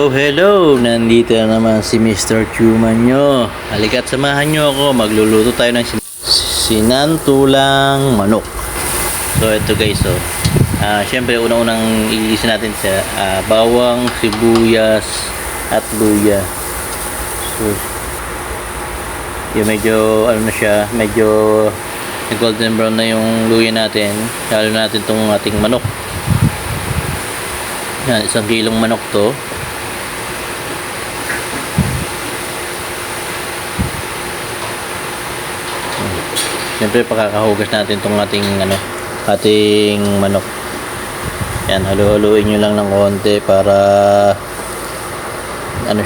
Hello, nandito na naman si Mr. Chuman nyo. Halika't samahan nyo ako, magluluto tayo ng sinantulang manok. So ito guys, syempre unang-unang iisin natin sa bawang, sibuyas at luya. So yung medyo ano na siya, medyo golden brown na yung luya natin. Lalo natin itong ating manok. Yan, 1 kilong manok to. Siyempre pakakahugas natin itong ating manok. Yan, halu-haluin nyo lang ng konti para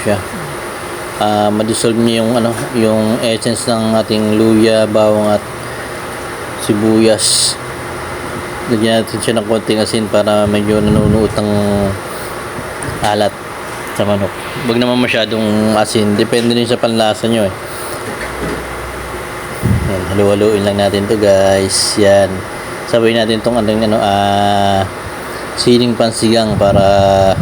siya ma-dissolve nyo yung essence ng ating luya, bawang at sibuyas. Lagyan natin siya ng konting asin para medyo nanunuot ng alat sa manok. Huwag naman masyadong asin, depende din sa panlasa nyo eh. Yan, halu-haluin lang natin to guys. Yan, sabay natin tong siling pansigang para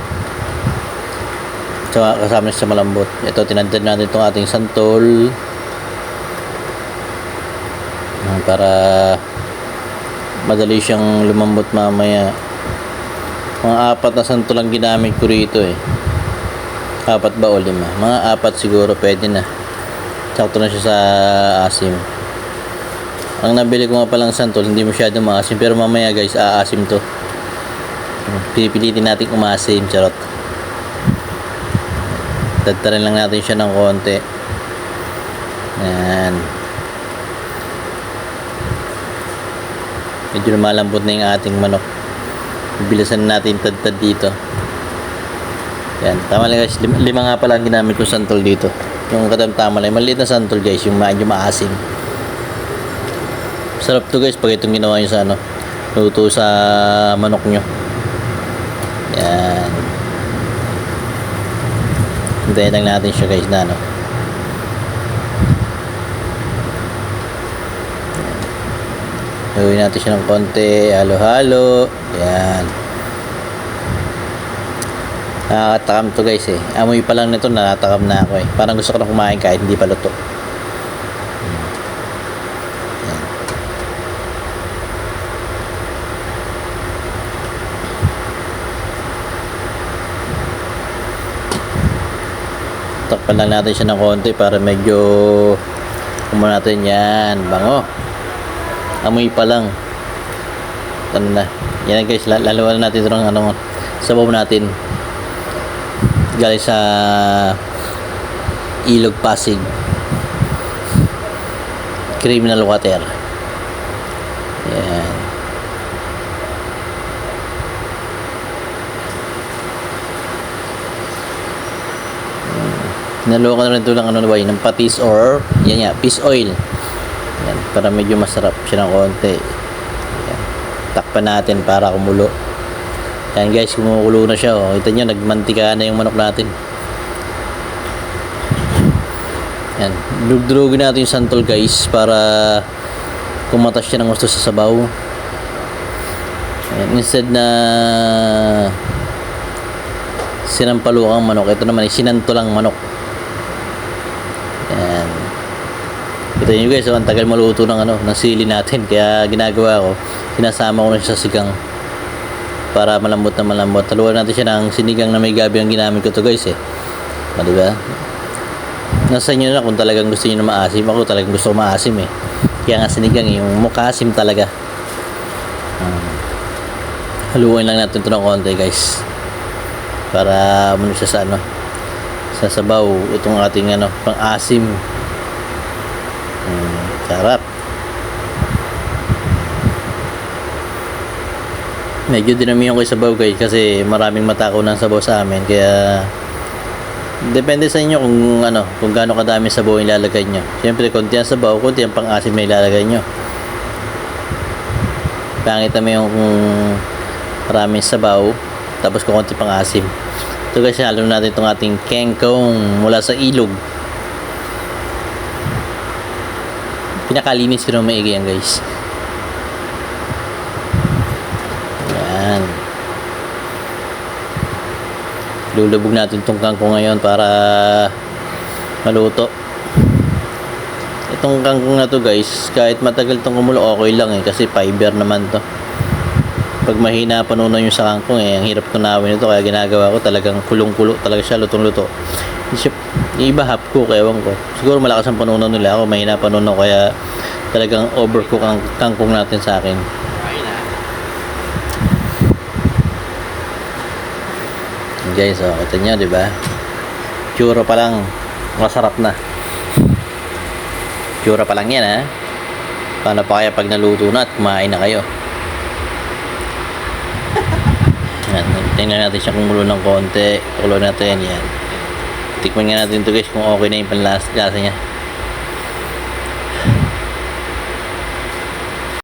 kasama sa malambot. Ito, tinadtad natin tong ating santol para madali siyang lumambot mamaya. Mga 4 na santol lang ginamit ko rito eh. 4 ba o 5? Mga 4 siguro pwede na. Sakto na siya sa asim. Ang nabili ko nga palang santol, hindi masyado maasim, pero mamaya guys, aasim to. Pipilitin natin umasim, charot. Tadtarin lang natin siya ng konti. Yan. Medyo lumalambot na yung ating manok. Bilisan natin tadtad dito. Yan, tama lang guys, 5 nga pala ang ginamit ko santol dito. Yung katamtama lang, maliit na santol guys, yung medyo maasim. Sarap to guys pag itong ginawa nyo sa luto sa manok nyo. Yan. Hintayin lang natin siya guys na gawin natin siya ng konti, halo-halo. Yan. Nakakatakam to guys eh. Amoy pa lang nito, nakatakam na ako eh. Parang gusto ko na kumain kahit hindi pa luto. Takpan lang natin siya ng konti para medyo natin yan, bango. Amoy pa lang. Na. Yan guys, lalawan natin ito ng sabaw natin. Galing sa Ilog Pasig. Criminal water. Yan. Naluwa ko na rin ito ng patis or fish oil. Yan, para medyo masarap siya ng konti. Yan. Takpan natin para kumulo. Yan guys, kumukulo na siya. Oh. Kita nyo, nagmantika na yung manok natin. Yan, drugin natin yung santol guys para kumatas siya ng gusto sa sabaw. Yan, instead na sinampalukang manok, ito naman ay sinantulang manok. Yan. Kita nyo guys, ang tagal maluto ng sili natin. Kaya ginagawa ko, sinasama ko na siya sa sigang para malambot na malambot. Taluan natin siya ng sinigang na may gabi ang ginamit ko to guys eh. Diba? Nasa inyo na kung talagang gusto niyo na maasim. Ako talagang gusto ko maasim eh. Kaya nga sinigang yung mukhasim talaga. Haluin lang natin ito ng konti guys. Para siya sa sabaw itong ating pang-asim. Sarap. Medyo dinamihan ko yung sabaw guys kasi maraming matakaw ng sabaw sa amin, kaya depende sa inyo kung gaano kadami sabaw yung ilalagay nyo. Siyempre konti ang sabaw, konti ang pang-asim na ilalagay nyo. Pangit naman yung maraming sabaw tapos konti pang-asim. Ito guys, halo natin itong ating kangkong mula sa ilog. pinakalinis ko na maigi yan guys. Yan. Lulubog natin itong kangkong ngayon para maluto. Itong kangkong na to guys, kahit matagal itong kumulo, okay lang kasi fiber naman to. Pag mahina panunan yung sa kangkong ang hirap tunawin ito, kaya ginagawa ko talagang kulong-kulo talaga siya, lutong-luto. Yung iba half cook, ewan ko. Siguro malakas ang panunan nila, ako mahina panunan, kaya talagang overcook ang kangkong natin sa akin. Guys, kita nyo, diba? Tsura pa lang, masarap na. Tsura pa lang yan, ha? Paano pa kaya pag naluto na at kumain na kayo? Yan, tingnan natin siya kumulo ng konti. Kulo natin, yan. Tikman nga natin ito guys kung okay na yung panlasa niya.